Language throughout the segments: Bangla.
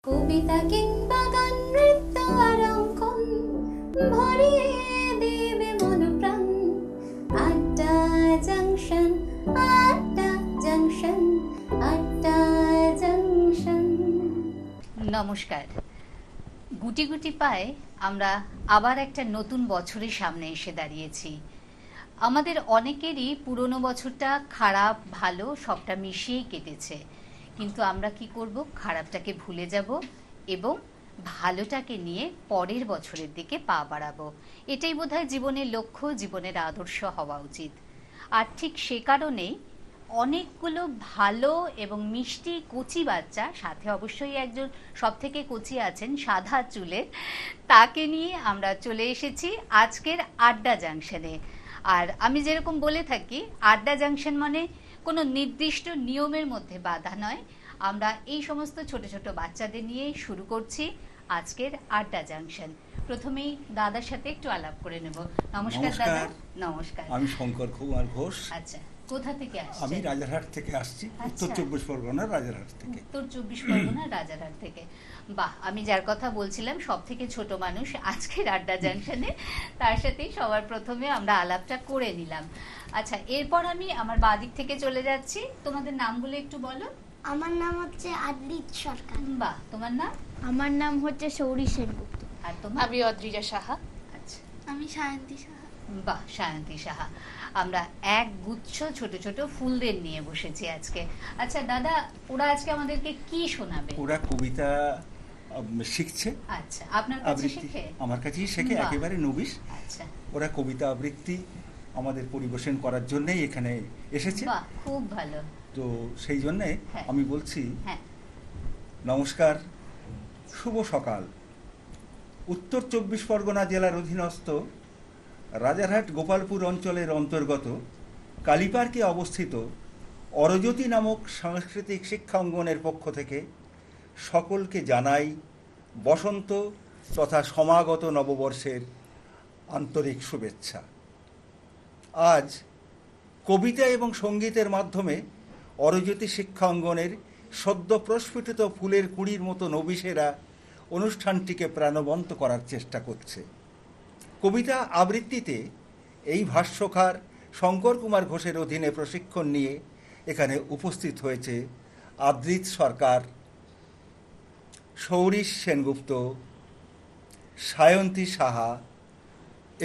কবিতা কিংবা গান, নৃত্য আর অঙ্কন ভরিয়ে দেবে মন প্রাণ। আড্ডা জাংশন, আড্ডা জাংশন, আড্ডা জাংশন। নমস্কার। গুটি গুটি পায়ে আমরা আবার একটা নতুন বছরের সামনে এসে দাঁড়িয়েছি। আমাদের অনেকেরই পুরনো বছরটা খারাপ ভালো সবটা মিশিয়েই কেটেছে, কিন্তু আমরা কি করব? খারাপটাকে ভুলে যাব এবং ভালোটাকে নিয়ে পরের বছরের দিকে পা বাড়াবো। এটাই বোধহয় জীবনের লক্ষ্য, জীবনের আদর্শ হওয়া উচিত। আর ঠিক সে কারণেই অনেকগুলো ভালো এবং মিষ্টি কচি বাচ্চা, সাথে অবশ্যই একজন সব থেকে কচি আছেন সাদা চুলের, তাকে নিয়ে আমরা চলে এসেছি আজকের আড্ডা জাংশনে। আর আমি যেরকম বলে থাকি, আড্ডা জাংশন মানে কোনো নির্দিষ্ট নিয়মের মধ্যে বাধা নয়। আমরা এই সমস্ত ছোট ছোট বাচ্চাদের নিয়েই শুরু করছি আজকের আড্ডা জাংশন। প্রথমেই দাদার সাথে একটু আলাপ করে নেব। নমস্কার দাদা। নমস্কার। আমি শঙ্কর কুমার ঘোষ। আচ্ছা, কোথা থেকে আসছেন? আমি রাজারহাট থেকে আসছি, উত্তর 24 পরগনার রাজারহাট থেকে। উত্তর 24 পরগনার রাজারহাট থেকে। বাহ, আমি যার কথা বলছিলাম সব থেকে ছোট মানুষ আজকের আড্ডা জাংশনে, তার সাথেই সবার প্রথমে আমরা আলাপটা করে নিলাম। আচ্ছা, এরপর আমি আমার বাদিক থেকে চলে যাচ্ছি। তোমাদের নামগুলো একটু বলো। আমার নাম হচ্ছে আদ্রিত সরকার। বাহ, তোমার নাম? আমার নাম হচ্ছে সৌরী সেনগুপ্ত। আর তোমার? আমি অদ্রিজা সাহা। আচ্ছা, আমি সায়ন্তী সাহা। বাহ, সায়ন্তী সাহা। আমরা এক গুচ্ছ ছোট ছোট ফুলদের নিয়ে বসেছি আজকে। আচ্ছা দাদা, ওরা আজকে আমাদেরকে কি শোনাবে? ওরা কবিতা শিখছে। আচ্ছা, আপনার কাছে আবৃত্তি শেখে? আমার কাছেই শেখে, বাহ। একেবারে নবিশ। আচ্ছা, ওরা কবিতা আবৃত্তি আমাদের পরিবেশন করার জন্যই এখানে এসেছে। বাহ, খুব ভালো। তো সেই জন্যে হ্যাঁ। আমি বলছি, হ্যাঁ, নমস্কার, শুভ সকাল। উত্তর 24 পরগনা জেলার অধীনস্থ রাজারহাট গোপালপুর অঞ্চলের অন্তর্গত কালীপার্কে অবস্থিত অরজ্যোতি নামক সাংস্কৃতিক শিক্ষা অঙ্গনের পক্ষ থেকে সকলকে জানাই বসন্ত তথা সমাগত নববর্ষের আন্তরিক শুভেচ্ছা। আজ কবিতা এবং সঙ্গীতের মাধ্যমে অরজ্যোতি শিক্ষা অঙ্গনের সদ্য প্রস্ফুটিত ফুলের কুঁড়ির মতো নবিশেরা অনুষ্ঠানটিকে প্রাণবন্ত করার চেষ্টা করছে। কবিতা আবৃত্তিতে এই ভাষ্যকার শঙ্কর কুমার ঘোষের অধীনে প্রশিক্ষণ নিয়ে এখানে উপস্থিত হয়েছে আদ্রিত সরকার, সৌরী সেনগুপ্ত, সায়ন্তী সাহা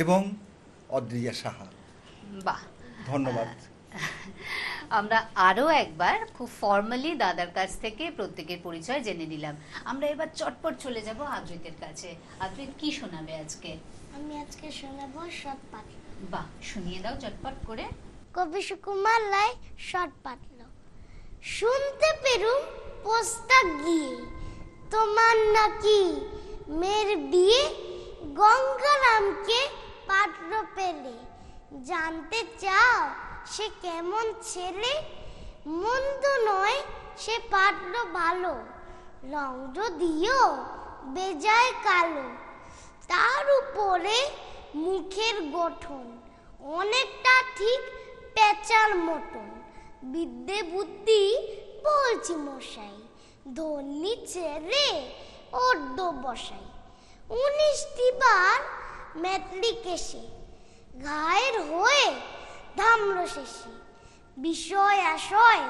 এবং অদ্রিজা সাহা। বাহ, ধন্যবাদ। আমরা আরো একবার খুব ফর্মালি দাদার কাছ থেকে প্রত্যেকের পরিচয় জেনে নিলাম। আমরা এবার চটপট চলে যাব আদ্রিতের কাছে। আদ্রিত কি শোনাবে আজকে? আমি আজকে শোনাবো শট পাতল। বাহ, শুনিয়ে দাও চটপট করে। কবি সুকুমার রায় শট পাতল। শুনতে পেরুম পোস্তা গিয়ে, তোমার নাকি মেয়ের বিয়ে, গঙ্গারামকে পাত্র পেলে, জানতে চাও সে কেমন ছেলে? মন্দ নয় সে পাত্র ভালো, রং যদিও বেজায় কালো, তার উপরে মুখের গঠন অনেকটা ঠিক পেঁচার মতন। বিদ্যে বুদ্ধি বলছি মশাই, ধন্যি ছেড়ে অর্ধ বসাই। 19টি বার ম্যাট্রিক এসে ঘায়ের হয়ে থামল শেষে। বিষয় আশয়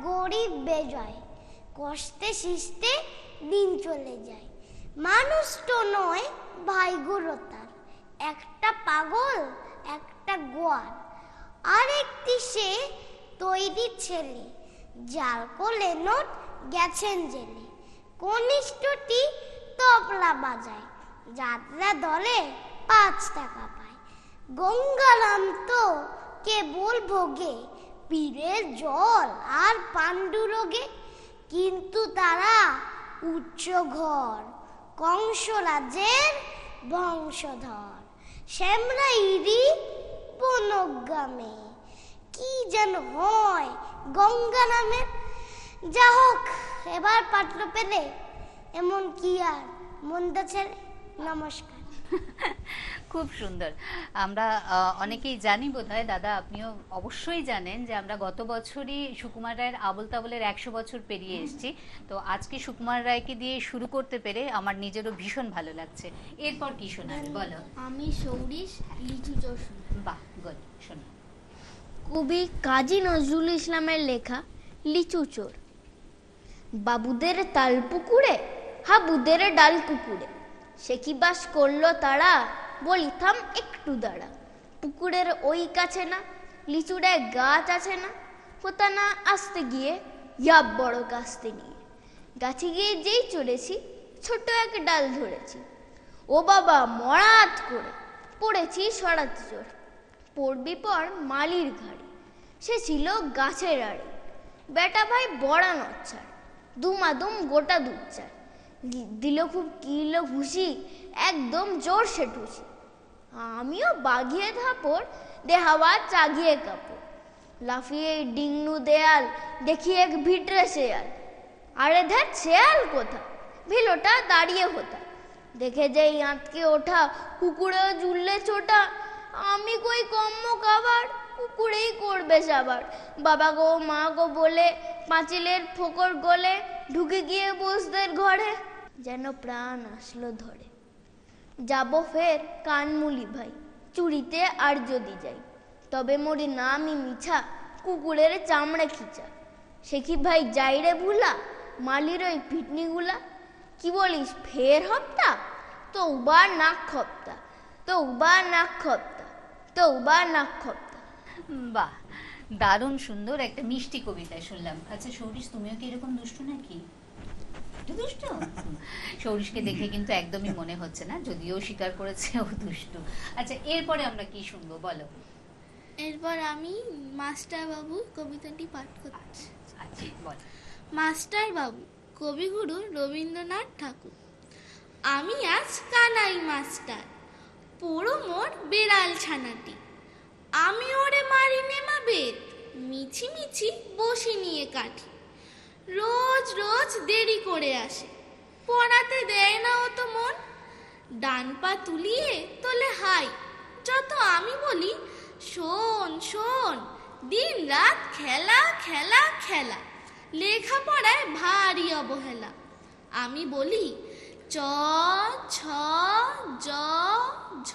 গরিব বেজয়, কষ্টে শিষ্টে দিন চলে যায়। মানুষ তো নয় ভাইগুলো তার, একটা পাগল একটা গোয়ার, আরেকটি সে তৈরি ছেলে, জাল কোলে নোট গেছেন জেলে। কনিষ্ঠটি তবলা বাজায়, যাত্রা দলে 5 টাকা পায়। গঙ্গারাম তো কেবল ভোগে পীরের জল আর পাণ্ডুরোগে, কিন্তু তারা উচ্চ ঘর, কংসরাজের বংশধর। শ্যামরা ইরি বনগ্রামে, কি যেন হয় গঙ্গারামের। যা হোক, এবার পাত্র পেলে এমন কি আর মন্দ ছেলে। নমস্কার। খুব সুন্দর। আমরা অনেকেই জানি বোধহয়, দাদা আপনিও অবশ্যই জানেন যে আমরা গত বছরই সুকুমার রায়ের আবোল তাবোলের 100 বছর পেরিয়ে এসেছি। তো আজকে সুকুমার রায়কে দিয়ে শুরু করতে পেরে আমার নিজেরও ভীষণ ভালো লাগছে। এরপর কি শোনাবে বলো? আমি সৌরিশ লিচু চোর শোনাবো। বাহ, গুড, শোনো। কবি কাজী নজরুল ইসলামের লেখা লিচু চোর। বাবুদের তাল পুকুরে, হাবুদের ডাল কুকুরে, সে কি বাস করলো তারা, বলি থাম একটু দাঁড়া। পুকুরের ওই কাছে না লিচুরে গাছ আছে না, কোথা না আসতে গিয়ে ইয়াব বড় গাছতে নিয়ে। গাছে গিয়ে যেই চড়েছি, ছোট এক ডাল ধরেছি, ও বাবা মরাত করে পড়েছি সরাত চোর। পড়বি পর মালির ঘাড়ে, সে ছিল গাছের আড়ে, বেটা ভাই বড়া নচ্ছার, দুমাদুম গোটা দুধ চার, দিল খুব কিলো ঘুষি, একদম জোর সে ঠুসি। আমিও বাগিয়ে ধাপড়, দেহাওয়া চাগিয়ে কাপড়, লাফিয়ে ডিংনু দেয়াল, দেখি এক ভিটরে শেয়াল। আরে ধ্যাত শেয়াল কোথা, ভিলোটা দাঁড়িয়ে কোথা, দেখে যেই আঁতকে ওঠা, কুকুরেও জুললে ছোটা। আমি কই কম্ম খাবার, কুকুরেই করবে সাবার। বাবা গো মা গো বলে পাঁচিলের ফোকর গলে, ঢুকে গিয়ে বসদের ঘরে, যেন প্রাণ আসলো ধরে। যাব ফের কানমুলি ভাই, চুরিতে আর যদি যাই, তবে মরি নামই মিছা, কুকুরের চামড়া খিচা। সে কি ভাই যাই রে ভুলা, মালির ওই পিটনিগুলা। কি বলিস ফের হপ্তা, তো উবার নাক খপ্তা, তো উবার নাক খপ্তা, তো উবার নাক খপ্তা। বাহ, দারুণ সুন্দর একটা মিষ্টি কবিতা শুনলাম। আচ্ছা সৌরিশ, তুমিও কি এরকম দুষ্টু নাকি? একটু দুষ্টু? সৌরিশকে দেখে কিন্তু একদমই মনে হচ্ছে না, যদিও স্বীকার করেছে ও দুষ্টু। আচ্ছা এরপরে আমরা কি শুনবো বলো? এরপর আমি মাস্টার বাবু কবিতাটি পাঠ করছি। আচ্ছা বল। মাস্টার বাবু, কবিগুরু রবীন্দ্রনাথ ঠাকুর। আমি আজ কানাই মাস্টার, পুরো মোর বেড়াল ছানাটি। আমি ওরে মারি নেমা বেত, মিছি মিছি বসি নিয়ে কাঠি। রোজ রোজ দেরি করে আসে, পড়াতে দেয় না অত মন। ডান পা তুলিয়ে তোলে হাই, যত আমি বলি শোন শোন, দিন রাত খেলা খেলা খেলা, লেখাপড়ায় ভারী অবহেলা। আমি বলি চ ছ জ ঝ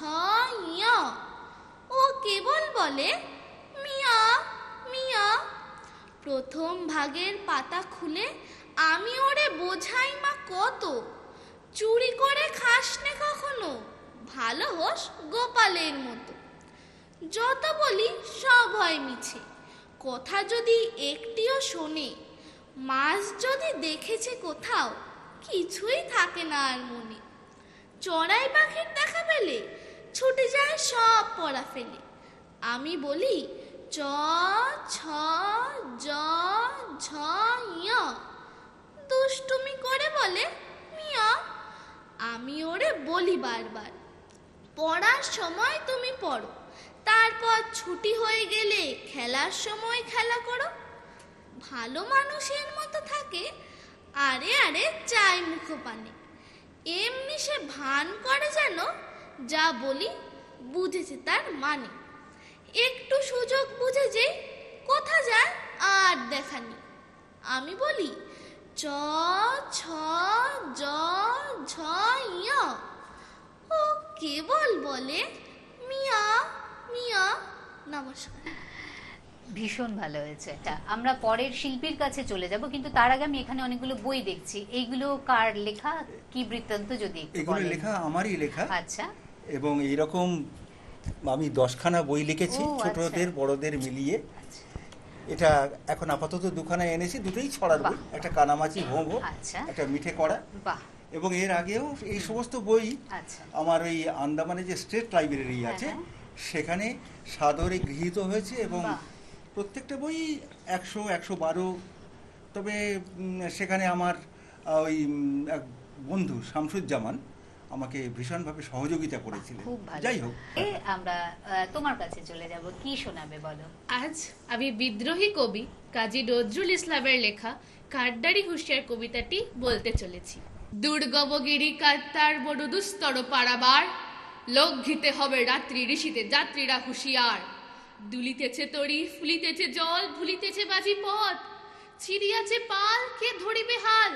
ঞ, ও কেবল বলে মিয়া মিয়া। প্রথম ভাগের পাতা খুলে আমি ওরে বোঝাই মা কত, চুরি করে খাসনে কখনো, ভালো হোস গোপালের মতো। যত বলি সব হয় মিছে, কথা যদি একটিও শোনে, মাছ যদি দেখেছে কোথাও, কিছুই থাকে না আর মনে। চড়াই পাখির দেখা পেলে ছুটে যায় সব পড়া ফেলে। আমি বলি চ ছ জ ঝ ঞ, দুষ্টুমি করে বলে মিয়া। আমি ওরে বলি বারবার, পড়ার সময় তুমি পড়ো, তারপর ছুটি হয়ে গেলে খেলার সময় খেলা করো। ভালো মানুষের মতো থাকে, আরে আরে চাই মুখ পানে। এমনি সে ভান করে যেন যা বলি বুঝেছে তার মানে। একটু সুযোগ বুঝে যে কোথা যায় আর দেখানি। আমি বলি চ ছ জ ঝ ঞ, ও কেবল বলে মিয়া মিয়া। নমস্কার। ভীষণ ভালো হয়েছে এটা। আমরা পরের শিল্পীর কাছে চলে যাব, কিন্তু তার আগে আমি এখানে অনেকগুলো বই দেখছি, এইগুলো কার লেখা, কি বৃত্তান্ত যদি একটু এগুলো বলেন। লেখা আমারই লেখা। আচ্ছা। এবং এইরকম আমি 10খানা বই লিখেছি, ও, ছোটদের আচ্ছা। বড়দের মিলিয়ে। আচ্ছা। এটা এখন আপাতত 2খানা এনেছি, দুটোই ছড়ার বই, বাহ। একটা কানামাছি ভোঁভো, আচ্ছা। একটা মিঠে কড়া। বাহ। এবং এর আগেও এই সমস্ত বই আচ্ছা। আমার ওই আন্দামানে যে স্টেট লাইব্রেরি হ্যাঁ, আছে হ্যাঁ। সেখানে সাদরে গৃহীত হয়েছে, এবং বাহ। প্রত্যেকটা বই 100-112। তবে সেখানে আমার ওই এক বন্ধু শামসুজ্জামান আমাকে ভীষণভাবে সহযোগিতা করেছিলেন। খুব ভালো। যাই হোক, আমরা তোমার কাছে চলে যাব, কি শোনাবে বলো? আজ আমি বিদ্রোহী কবি কাজী নজরুল ইসলামের লেখা কাঠদাড়ি হুঁশিয়ার কবিতাটি বলতে চলেছি। দুর্গমগিরি কাত্তার বড় দুস্তর পারাবার, লঙ্ঘিতে হবে রাত্রি ঋষিতে যাত্রীরা হুঁশিয়ার। দুলিতেছে তরি, ফুলিতেছে জল, ভুলিতেছে বাজি পথ। ছিড়িয়াছে পাল, কে ধরিবে হাল?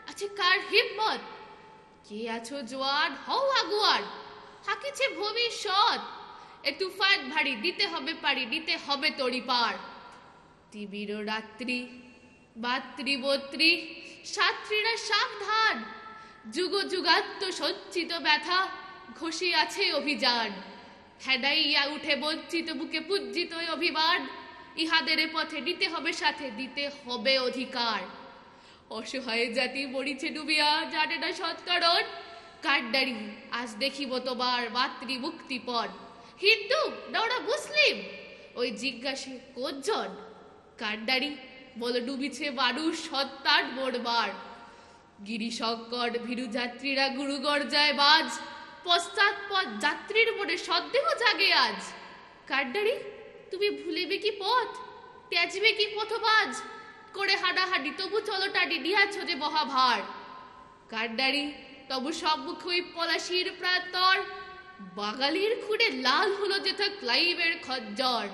আছে কার হিম্মত? কে আছো জোয়ার, হও আগুয়ার। হাকিছে ভবিষ্যৎ। এ তুফান ভারী, দিতে হবে পারি, দিতে হবে তরি পার। তিবির রাত্রি, মাতৃবত্রী, সাত্রীরা সাবধান। যুগ যুগাত্ম সঞ্চিত ব্যথা, ঘষি আছে অভিযান। হেডাইয়া উঠে বঞ্চিত বুকে পুজ্জিত অভিমান। ইহাদের পথে নিতে হবে সাথে, দিতে হবে অধিকার। অসহায় জাতি মরিছে ডুবিয়া, জানে না সৎকারণ। কাঠদাড়ি, আজ দেখিব তোমার মাতৃ মুক্তিপণ। হিন্দু না ওরা মুসলিম, ওই জিজ্ঞাসে কোনজন? কাঠদাড়ি, বলে ডুবিছে মানুষ সন্তান মোরবার। গিরিশঙ্কর ভীরু যাত্রীরা গুরু গর্জায় বাজ। পশ্চাৎপদ যাত্রীর মনে সন্দেহ জাগে আজ। কাঠদাড়ি, তুমি ভুলিবে কি পথ, ত্যাজবে কি পথবাজ? করে হাডাহাডি তবু চলো টাডি, নিয়াছ যে মহাভার। কাঠদাড়ি, তবু সম্মুখ ওই পলাশির প্রান্তর। বাঙালির খুঁড়ে লাল হলো যেথা ক্লাইভের খঞ্জর।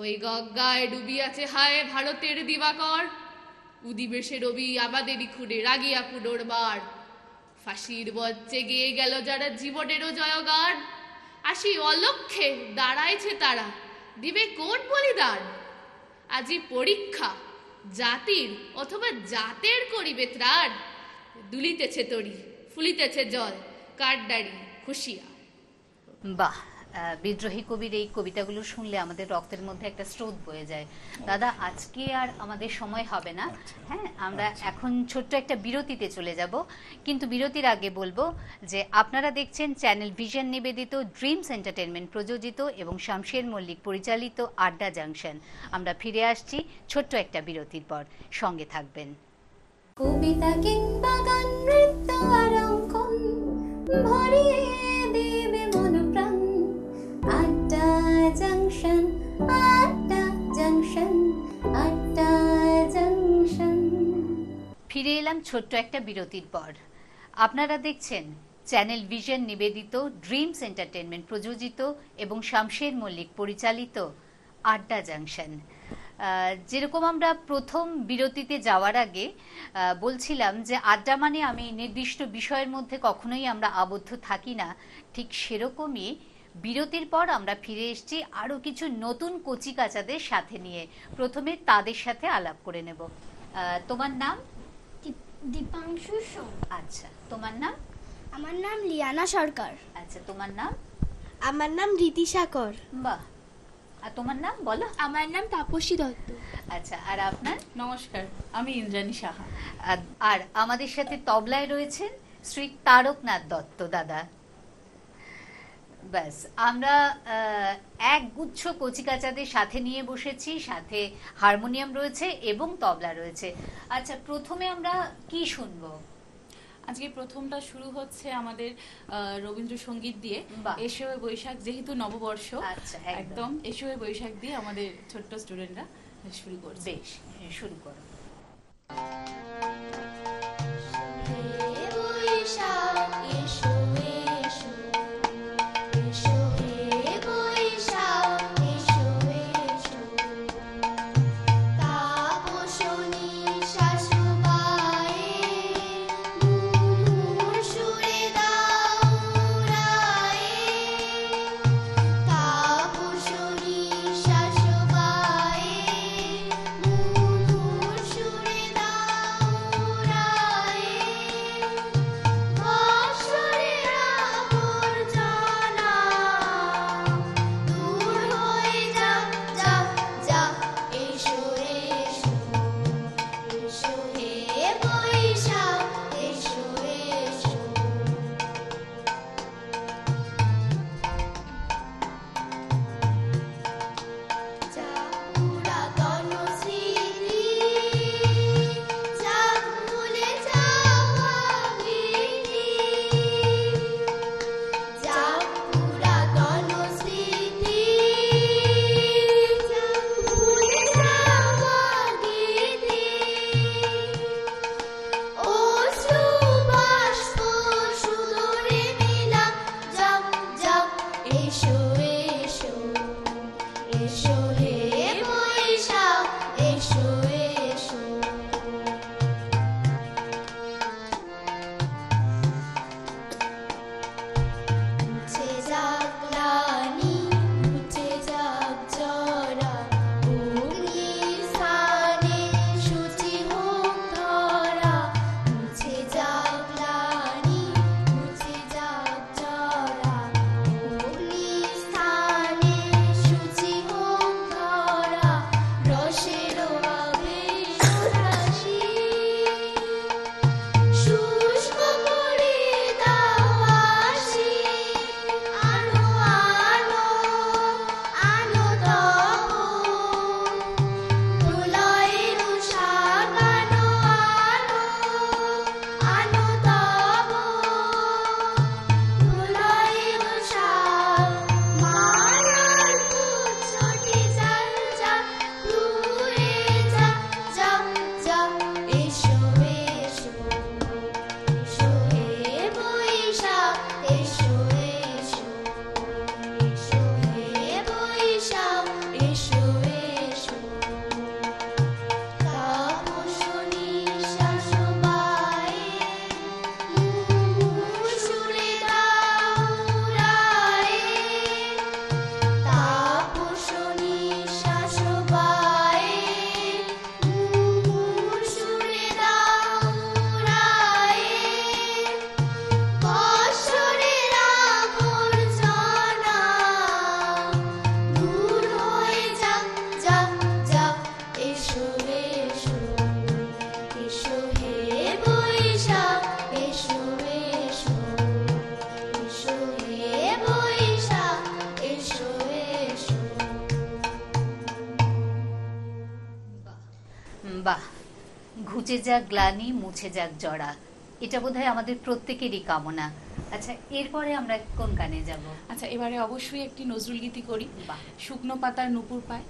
ওই গঙ্গায় ডুবিয়াছে হায় ভারতের দিবাকর। উদিবেশে রবি আমাদেরই খুঁড়ে রাগিয়া পুনর্বার। ফাঁসির মঞ্চে গেয়ে গেল যারা জীবনেরও জয়গান। আসি অলক্ষ্যে দাঁড়াইছে তারা, দিবে কোন বলিদান? আজি পরীক্ষা, জাতির অথবা জাতের করিবে ত্রাণ। দুলিতেছে তরি, ফুলিতেছে জল, কাঠদাড়ি হুঁশিয়ার। বাহ, বিদ্রোহী কবির এই কবিতাগুলো শুনলে আমাদের রক্তের মধ্যে একটা স্রোত বয়ে যায়। দাদা, আজকে আর আমাদের সময় হবে না। হ্যাঁ, আমরা এখন ছোট্ট একটা বিরতিতে চলে যাব, কিন্তু বিরতির আগে বলবো যে আপনারা দেখছেন চ্যানেল ভিশন নিবেদিত, ড্রিমস এন্টারটেনমেন্ট প্রযোজিত এবং শামশের মল্লিক পরিচালিত আড্ডা জাংশন। আমরা ফিরে আসছি ছোট্ট একটা বিরতির পর, সঙ্গে থাকবেন। কবিতা কিংবা গান, নৃত্য আর অঙ্কন ভরিয়ে দেবে মন প্রাণ। আড্ডা জাংশন, আড্ডা জাংশন, আড্ডা জাংশন। ফিরে এলাম ছোট্ট একটা বিরতির পর। আপনারা দেখছেন চ্যানেল ভিশন নিবেদিত, ড্রিমস এন্টারটেনমেন্ট প্রযোজিত এবং শামশের মল্লিক পরিচালিত আড্ডা জাংশন। যেরকম আমরা প্রথম বিরতিতে যাওয়ার আগে বলছিলাম যে আড্ডা মানে আমি নির্দিষ্ট বিষয়ের মধ্যে কখনোই আমরা আবদ্ধ থাকি না, ঠিক সেরকমই বিরতির পর আমরা ফিরে এসেছি আরো কিছু নতুন কচি কাচাদের সাথে নিয়ে। প্রথমে তাদের সাথে আলাপ করে নেব। তোমার নাম? দীপাংশু সোম। আচ্ছা, তোমার নাম? আমার নাম লিয়ানা সরকার। আচ্ছা, তোমার নাম? আমার নাম রীতিশা কর। বাহ, আর তোমার নাম বলো? আমার নাম তাপসী দত্ত। আচ্ছা, আর আপনার? নমস্কার, আমি ইন্দ্রাণী সাহা। আর আমাদের সাথে তবলায় রয়েছেন শ্রী তারকনাথ দত্ত দাদা। ব্যাস, আমরা এক গুচ্ছ কচিকাচাদের সাথে নিয়ে বসেছি, সাথে হারমোনিয়াম রয়েছে এবং তবলা রয়েছে। আচ্ছা, প্রথমে আমরা কি শুনবো? আজকে প্রথমটা শুরু হচ্ছে আমাদের রবীন্দ্রসঙ্গীত দিয়ে। বাহ। এসো বৈশাখ, যেহেতু নববর্ষ, আচ্ছা, একদম এসো বৈশাখ দিয়ে আমাদের ছোট্ট স্টুডেন্টরা শুরু করছে। বেশ, শুরু করো। সুরে দাও ঘুচে যাক গ্লানি, মুছে যাক জরা। এটা বোধহয় আমাদের প্রত্যেকেরই কামনা। আচ্ছা, এরপরে আমরা কোন গানে যাব? আচ্ছা, এবারে অবশ্যই একটি নজরুল গীতি করি। বাহ। শুকনো পাতার নুপুর পায়।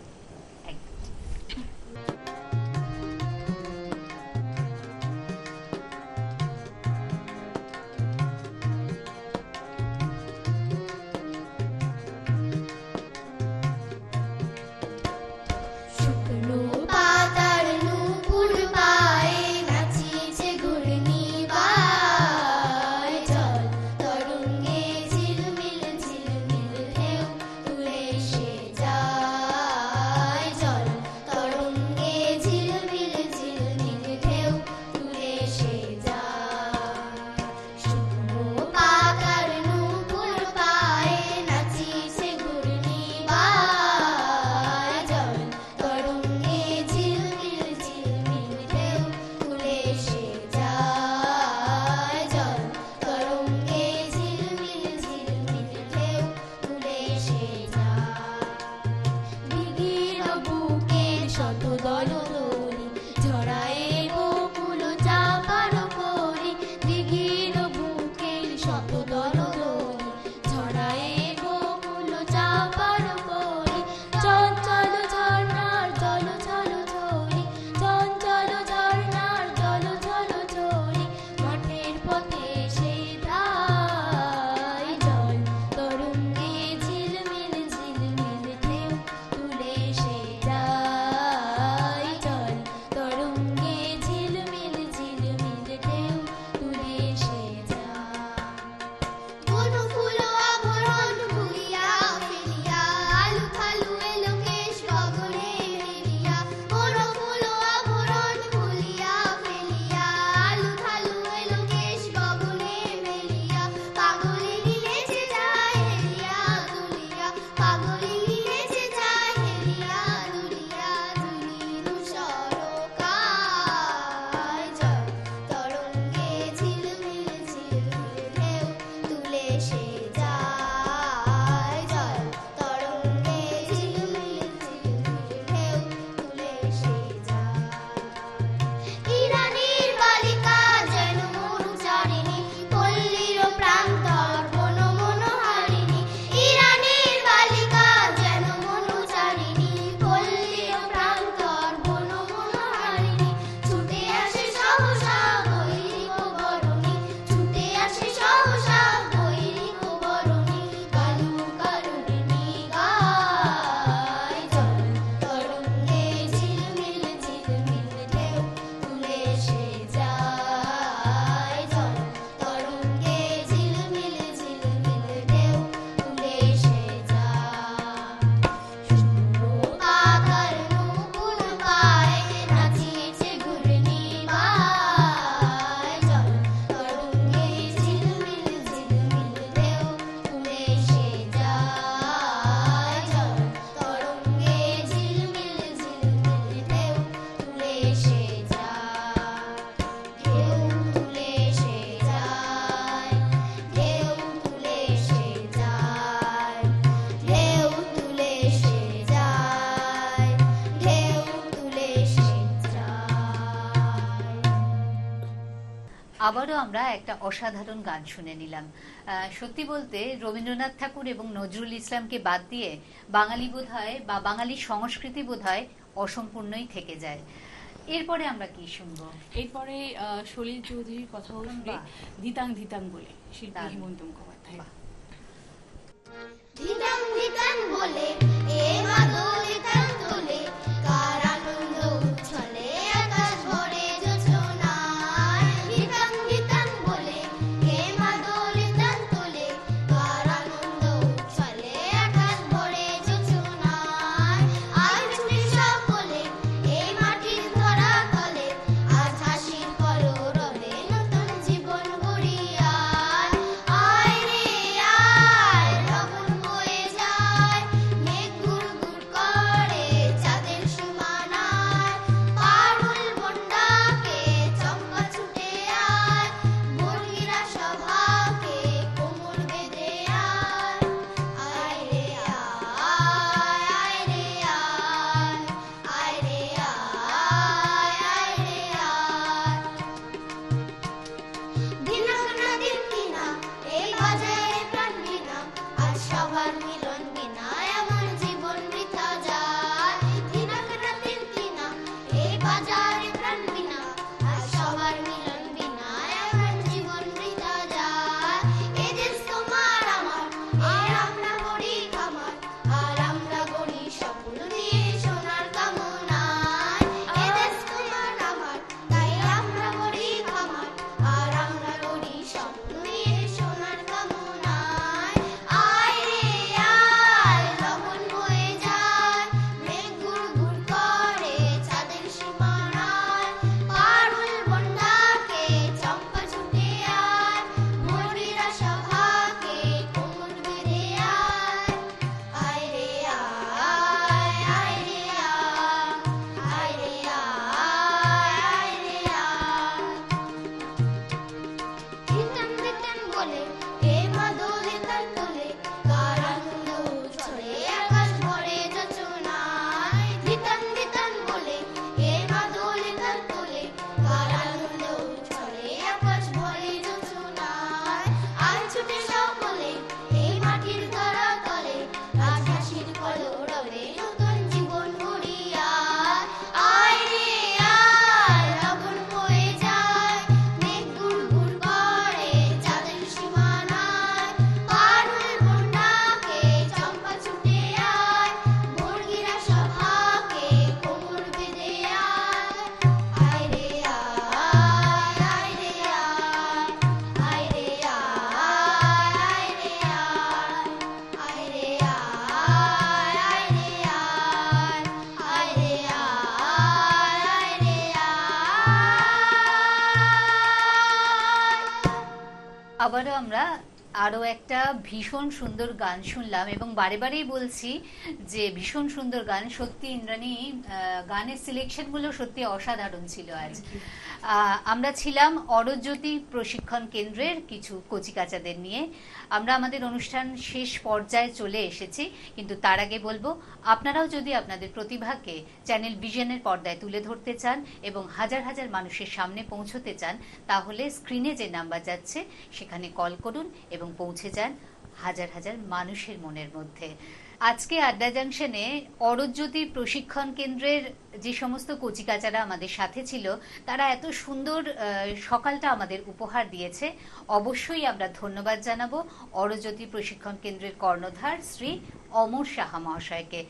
আবারও আমরা একটা অসাধারণ গান শুনে নিলাম। সত্যি বলতে রবীন্দ্রনাথ ঠাকুর এবং নজরুল ইসলামকে বাদ দিয়ে বাঙালি বোধহয় বা বাঙালি সংস্কৃতি বোধহয় অসম্পূর্ণই থেকে যায়। এরপরে আমরা কি শুনবো? এরপরে সলিল চৌধুরীর কথা শুনবে, ধিতাং ধিতাং বলে, শিল্পী হেমন্ত মুখোপাধ্যায়। ধিতাং ধিতাং বলে এ মাদলে তান তোলে, কার আনন্দ উচ্ছলে আকাশ ভরে জোছনায়। ধিতাং ধিতাং বলে এ মাদলে তান তোলে, কার আনন্দ উচ্ছলে আকাশ ভরে জোছনায়। আজ ছুটে সকলে এই মাটির ধরা তলে, আজ হাসির কলরবে নতুন জীবন গড়িয়ায়। আয় রে আয়, লগন বয়ে যায় মেঘ আবারও আমরা আরও একটা ভীষণ সুন্দর গান শুনলাম, এবং বারে বারেই বলছি যে ভীষণ সুন্দর গান। সত্যি ইন্দ্রাণী, গানের সিলেকশনগুলো সত্যি অসাধারণ ছিল আজ। আমরা ছিলাম অরজ্যোতি প্রশিক্ষণ কেন্দ্রের কিছু কচিকাচাদের নিয়ে। আমরা আমাদের অনুষ্ঠান শেষ পর্যায়ে চলে এসেছি, কিন্তু তার আগে বলবো, আপনারাও যদি আপনাদের প্রতিভাকে চ্যানেল ভিশনের পর্দায় তুলে ধরতে চান এবং হাজার হাজার মানুষের সামনে পৌঁছতে চান, তাহলে স্ক্রিনে যে নাম্বার যাচ্ছে সেখানে কল করুন এবং পৌঁছে যান হাজার হাজার মানুষের মনের মধ্যে। আজকে আড্ডা জাংশনে অরজ্যোতি প্রশিক্ষণ কেন্দ্রের যে সমস্ত কচিকাচারা আমাদের সাথে ছিল, তারা এত সুন্দর সকালটা আমাদের উপহার দিয়েছে। অবশ্যই আমরা ধন্যবাদ জানাবো অরজ্যোতি প্রশিক্ষণ কেন্দ্রের কর্ণধার শ্রী অমর সাহা মহাশয়কে।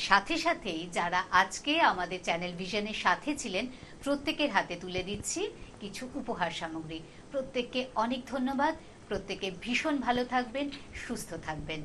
সাথে সাথেই যারা আজকে আমাদের চ্যানেল ভিশনের সাথে ছিলেন, প্রত্যেকের হাতে তুলে দিচ্ছি কিছু উপহার সামগ্রী। প্রত্যেককে অনেক ধন্যবাদ। প্রত্যেকে ভীষণ ভালো থাকবেন, সুস্থ থাকবেন।